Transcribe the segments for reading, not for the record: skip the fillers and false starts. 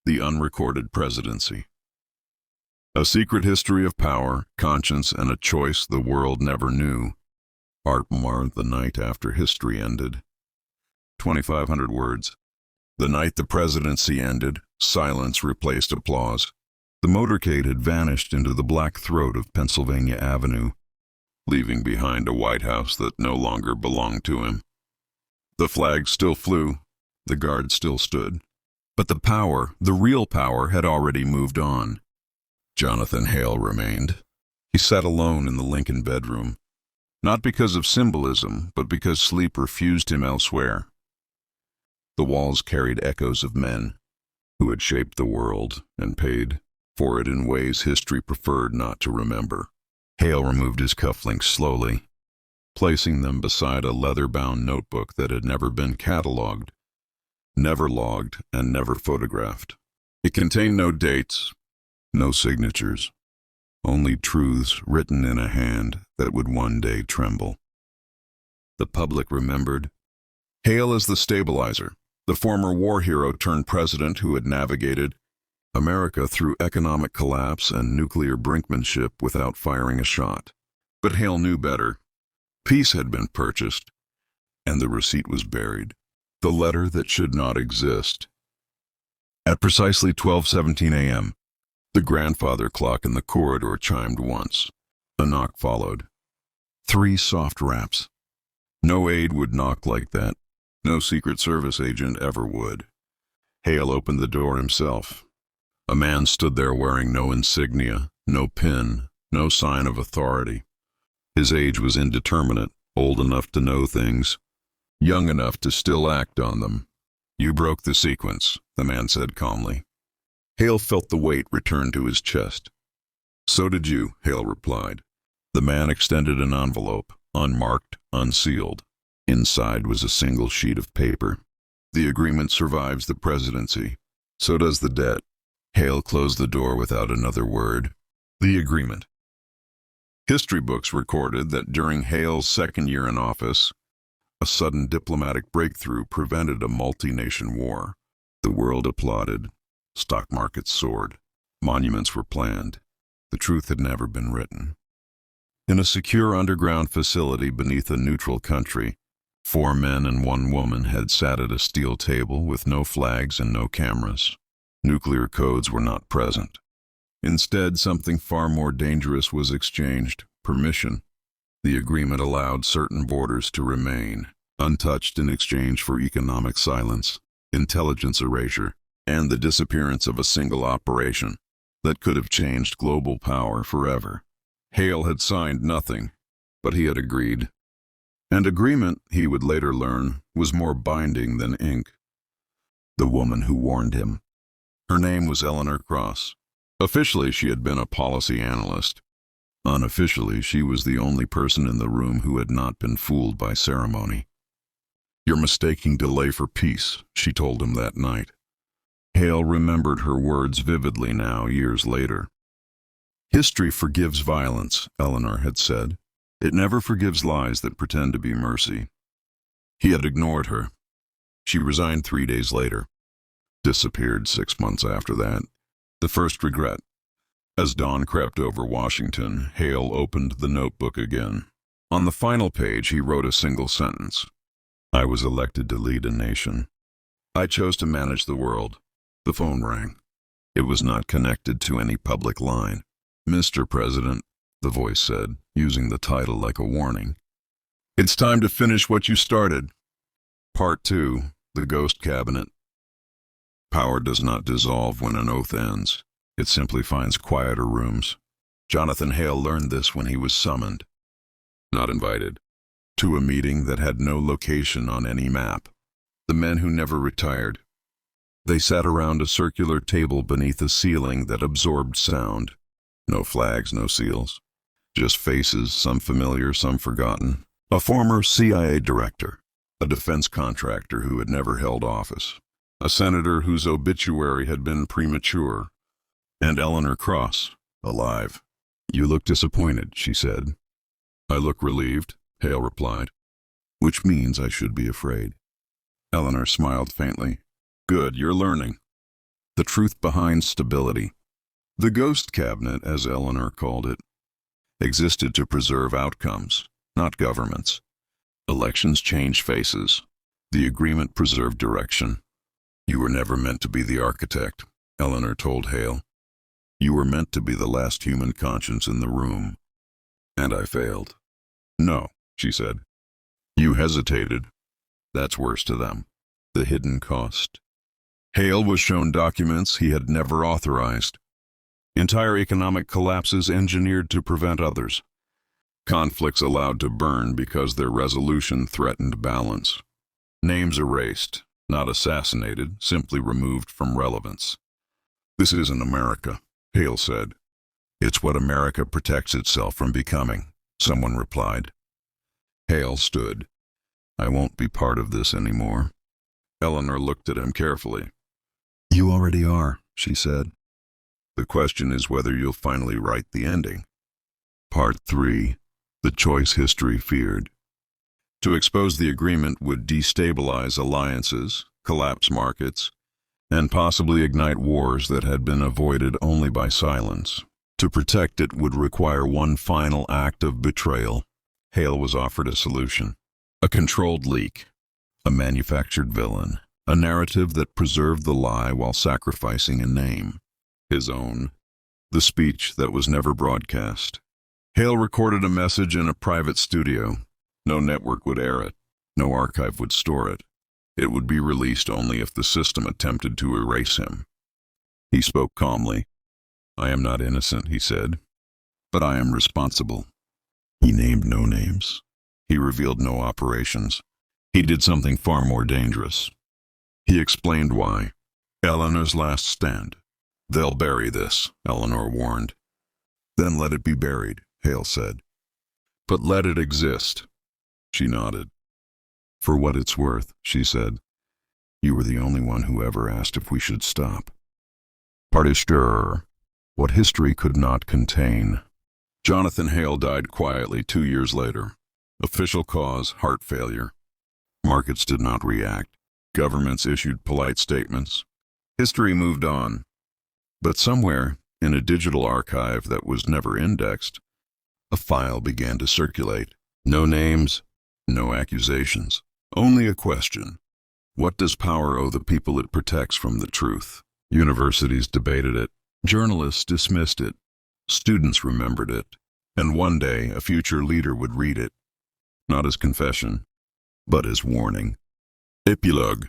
The Unrecorded Presidency. A secret history of power, conscience, and a choice the world never knew. Artmore, the night after history ended. 2,500 words. The night the presidency ended, silence replaced applause. The motorcade had vanished into the black throat of Pennsylvania Avenue, leaving behind a White House that no longer belonged to him. The flag still flew, the guard still stood. But the power, the real power, had already moved on. Jonathan Hale remained. He sat alone in the Lincoln bedroom, not because of symbolism, but because sleep refused him elsewhere. The walls carried echoes of men who had shaped the world and paid for it in ways history preferred not to remember. Hale removed his cufflinks slowly, placing them beside a leather-bound notebook that had never been catalogued, never logged, and never photographed. It contained no dates, no signatures, only truths written in a hand that would one day tremble. The public remembered Hale as the stabilizer, the former war hero turned president who had navigated America through economic collapse and nuclear brinkmanship without firing a shot. But Hale knew better. Peace had been purchased, and the receipt was buried. The letter that should not exist. At precisely 12:17 a.m., the grandfather clock in the corridor chimed once. A knock followed. 3 soft raps. No aide would knock like that. No Secret Service agent ever would. Hale opened the door himself. A man stood there wearing no insignia, no pin, no sign of authority. His age was indeterminate, old enough to know things, young enough to still act on them. "You broke the sequence," the man said calmly. Hale felt the weight return to his chest. "So did you," Hale replied. The man extended an envelope, unmarked, unsealed. Inside was a single sheet of paper. "The agreement survives the presidency. So does the debt." Hale closed the door without another word. The agreement. History books recorded that during Hale's second year in office, a sudden diplomatic breakthrough prevented a multi-nation war. The world applauded. Stock markets soared. Monuments were planned. The truth had never been written. In a secure underground facility beneath a neutral country, 4 men and 1 woman had sat at a steel table with no flags and no cameras. Nuclear codes were not present. Instead, something far more dangerous was exchanged: permission. The agreement allowed certain borders to remain untouched in exchange for economic silence, intelligence erasure, and the disappearance of a single operation that could have changed global power forever. Hale had signed nothing, but he had agreed. And agreement, he would later learn, was more binding than ink. The woman who warned him. Her name was Eleanor Cross. Officially, she had been a policy analyst. Unofficially, she was the only person in the room who had not been fooled by ceremony. "You're mistaking delay for peace," she told him that night. Hale remembered her words vividly now, years later. "History forgives violence," Eleanor had said. "It never forgives lies that pretend to be mercy." He had ignored her. She resigned 3 days later. Disappeared 6 months after that. The first regret. As dawn crept over Washington, Hale opened the notebook again. On the final page, he wrote a single sentence. "I was elected to lead a nation. I chose to manage the world." The phone rang. It was not connected to any public line. "Mr. President," the voice said, using the title like a warning. "It's time to finish what you started." Part 2, The Ghost Cabinet. Power does not dissolve when an oath ends. It simply finds quieter rooms. Jonathan Hale learned this when he was summoned, not invited, to a meeting that had no location on any map. The men who never retired. They sat around a circular table beneath a ceiling that absorbed sound. No flags, no seals. Just faces, some familiar, some forgotten. A former CIA director, a defense contractor who had never held office, a senator whose obituary had been premature, and Eleanor Cross, alive. "You look disappointed," she said. "I look relieved," Hale replied. "Which means I should be afraid." Eleanor smiled faintly. "Good, you're learning." The truth behind stability. The ghost cabinet, as Eleanor called it, existed to preserve outcomes, not governments. Elections change faces. The agreement preserved direction. You were never meant to be the architect, Eleanor told Hale. You were meant to be the last human conscience in the room. And I failed. No, she said. You hesitated. That's worse to them. The hidden cost. Hale was shown documents he had never authorized. Entire economic collapses engineered to prevent others. Conflicts allowed to burn because their resolution threatened balance. Names erased, not assassinated, simply removed from relevance. This isn't America, Hale said. It's what America protects itself from becoming, someone replied. Hale stood. I won't be part of this anymore. Eleanor looked at him carefully. You already are, she said. The question is whether you'll finally write the ending. Part 3. The choice history feared. To expose the agreement would destabilize alliances, collapse markets, and possibly ignite wars that had been avoided only by silence. To protect it would require one final act of betrayal. Hale was offered a solution. A controlled leak. A manufactured villain. A narrative that preserved the lie while sacrificing a name. His own. The speech that was never broadcast. Hale recorded a message in a private studio. No network would air it. No archive would store it. It would be released only if the system attempted to erase him. He spoke calmly. I am not innocent, he said, but I am responsible. He named no names. He revealed no operations. He did something far more dangerous. He explained why. Eleanor's last stand. They'll bury this, Eleanor warned. Then let it be buried, Hale said. But let it exist. She nodded. For what it's worth, she said. You were the only one who ever asked if we should stop. Partiture. What history could not contain. Jonathan Hale died quietly 2 years later. Official cause, heart failure. Markets did not react. Governments issued polite statements. History moved on. But somewhere, in a digital archive that was never indexed, a file began to circulate. No names, no accusations. Only a question. What does power owe the people it protects from the truth? Universities debated it. Journalists dismissed it. Students remembered it. And one day, a future leader would read it. Not as confession, but as warning. Epilogue.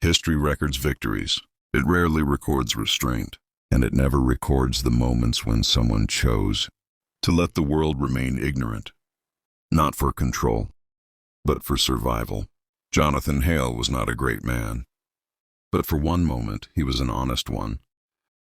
History records victories. It rarely records restraint. And it never records the moments when someone chose to let the world remain ignorant. Not for control, but for survival. Jonathan Hale was not a great man. But for one moment, he was an honest one.